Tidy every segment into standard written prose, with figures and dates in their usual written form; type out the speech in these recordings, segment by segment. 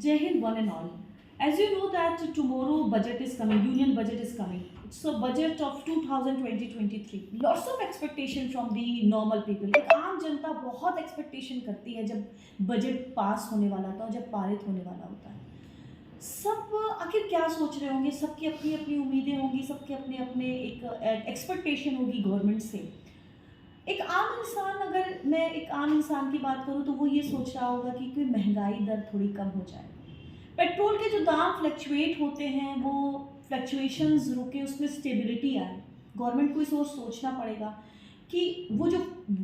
Jai Hind, one and all. As you know that tomorrow budget is coming, union budget is coming. So budget of 2020-23. Lots of expectation from the normal people. एक आम जनता बहुत expectation करती है जब budget pass होने वाला होता है, जब पारित होने वाला होता है। सब आखिर क्या सोच रहे होंगे, सबकी अपनी अपनी उम्मीदें होंगी, सबके अपने अपने एक एक्सपेक्टेशन होगी गवर्नमेंट से। एक आम इंसान, अगर मैं एक आम इंसान की बात करूँ तो वो ये सोच रहा होगा कि कोई महंगाई दर थोड़ी कम हो जाए, पेट्रोल के जो दाम फ्लक्चुएट होते हैं वो फ्लक्चुएशंस रुके, उसमें स्टेबिलिटी आए। गवर्नमेंट को इस ओर सोचना पड़ेगा कि वो जो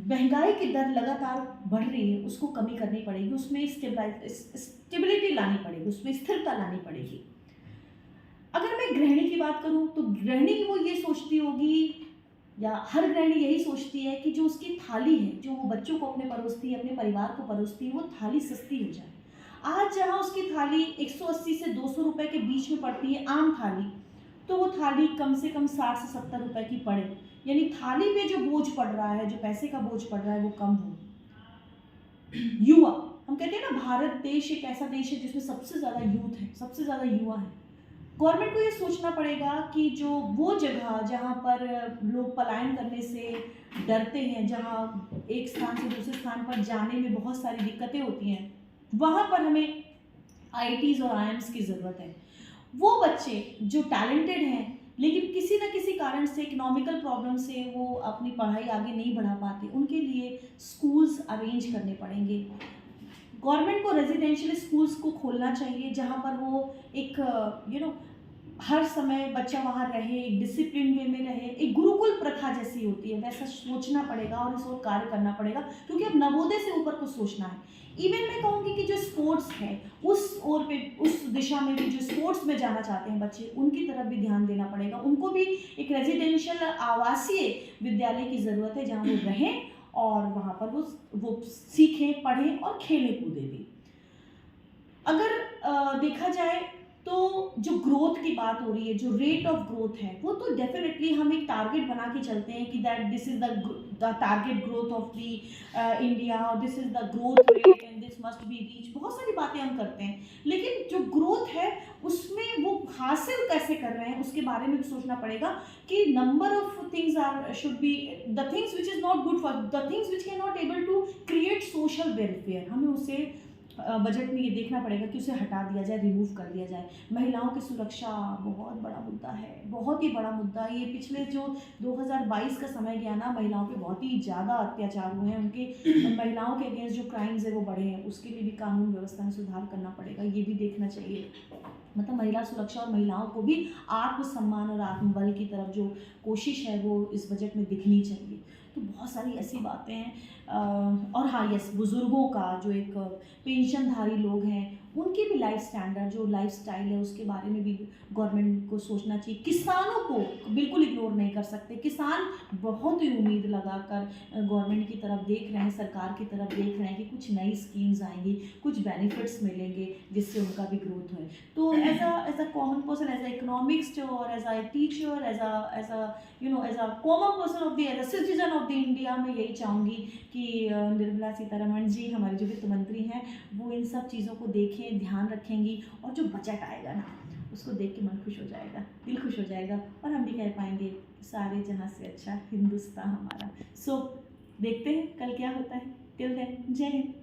महंगाई की दर लगातार बढ़ रही है उसको कमी करनी पड़ेगी, उसमें स्टेबिलिटी लानी पड़ेगी, उसमें स्थिरता लानी पड़ेगी। अगर मैं गृहिणी की बात करूँ तो गृहिणी वो ये सोचती होगी, या हर गृहिणी यही सोचती है कि जो उसकी थाली है, जो वो बच्चों को अपने परोसती है, अपने परिवार को परोसती है, वो थाली सस्ती हो जाए। आज जहाँ उसकी थाली 180 से 200 रुपए के बीच में पड़ती है आम थाली, तो वो थाली कम से कम 60 से 70 रुपए की पड़े, यानी थाली पे जो बोझ पड़ रहा है, जो पैसे का बोझ पड़ रहा है वो कम हो। युवा, हम कहते हैं ना भारत देश एक ऐसा देश है जिसमें सबसे ज़्यादा यूथ है, सबसे ज़्यादा युवा है। गवर्नमेंट को ये सोचना पड़ेगा कि जो वो जगह जहाँ पर लोग पलायन करने से डरते हैं, जहाँ एक स्थान से दूसरे स्थान पर जाने में बहुत सारी दिक्कतें होती हैं, वहाँ पर हमें आईआईटीज़ और आईएम्स की ज़रूरत है। वो बच्चे जो टैलेंटेड हैं लेकिन किसी न किसी कारण से, इकोनॉमिकल प्रॉब्लम से वो अपनी पढ़ाई आगे नहीं बढ़ा पाते, उनके लिए स्कूल्स अरेंज करने पड़ेंगे। गवर्नमेंट को रेजिडेंशियल स्कूल्स को खोलना चाहिए जहाँ पर वो एक हर समय बच्चा वहाँ रहे, एक डिसिप्लिन वे में रहे, एक गुरुकुल प्रथा जैसी होती है वैसा सोचना पड़ेगा और इस ओर कार्य करना पड़ेगा, क्योंकि अब नवोदय से ऊपर को सोचना है। इवन मैं कहूँगी कि जो स्पोर्ट्स है उस ओर पे, उस दिशा में भी जो स्पोर्ट्स में जाना चाहते हैं बच्चे, उनकी तरफ भी ध्यान देना पड़ेगा। उनको भी एक रेजिडेंशियल आवासीय विद्यालय की ज़रूरत है जहाँ वो रहें और वहाँ पर वो सीखें, पढ़ें और खेलें कूदें भी। अगर देखा जाए तो जो ग्रोथ की बात हो रही है, जो रेट ऑफ ग्रोथ है, वो तो डेफिनेटली हम एक टारगेट बना के चलते हैं कि that this is the target growth of the India, और this is the growth rate and this must be reach. बहुत सारी बातें हम करते हैं, लेकिन जो ग्रोथ है उसमें वो हासिल कैसे कर रहे हैं उसके बारे में भी सोचना पड़ेगा कि number of things are should be the things which is not good for the things which can not able to create social welfare. हमें उसे बजट में ये देखना पड़ेगा कि उसे हटा दिया जाए, रिमूव कर दिया जाए। महिलाओं की सुरक्षा बहुत बड़ा मुद्दा है, बहुत ही बड़ा मुद्दा। ये पिछले जो 2022 का समय गया ना, महिलाओं पे बहुत ही ज़्यादा अत्याचार हुए हैं, उनके महिलाओं के अगेंस्ट जो क्राइम्स है वो बढ़े हैं, उसके लिए भी कानून व्यवस्था में सुधार करना पड़ेगा, ये भी देखना चाहिए। मतलब महिला सुरक्षा और महिलाओं को भी आत्मसम्मान और आत्मबल की तरफ जो कोशिश है वो इस बजट में दिखनी चाहिए। तो बहुत सारी ऐसी बातें हैं। और हाँ, यस, बुज़ुर्गों का जो एक पेंशनधारी लोग हैं उनकी भी लाइफ स्टैंडर्ड, जो लाइफ स्टाइल है उसके बारे में भी गवर्नमेंट को सोचना चाहिए। किसानों को बिल्कुल इग्नोर नहीं कर सकते। किसान बहुत ही उम्मीद लगाकर गवर्नमेंट की तरफ देख रहे हैं, सरकार की तरफ देख रहे हैं कि कुछ नई स्कीम्स आएंगी, कुछ बेनिफिट्स मिलेंगे जिससे उनका भी ग्रोथ हो। तो as a common person, as a economist और as a teacher, as a common person of the, as a citizen of the India, मैं यही चाहूँगी कि निर्मला सीतारमण जी, हमारी जो वित्त मंत्री हैं, वो इन सब चीज़ों को देखें, ध्यान रखेंगी, और जो बजट आएगा ना उसको देख के मन खुश हो जाएगा, दिल खुश हो जाएगा, और हम भी कह पाएंगे सारे जहाँ से अच्छा हिंदुस्तान हमारा। सो देखते हैं कल क्या होता है। टिल देन, जय हिंद।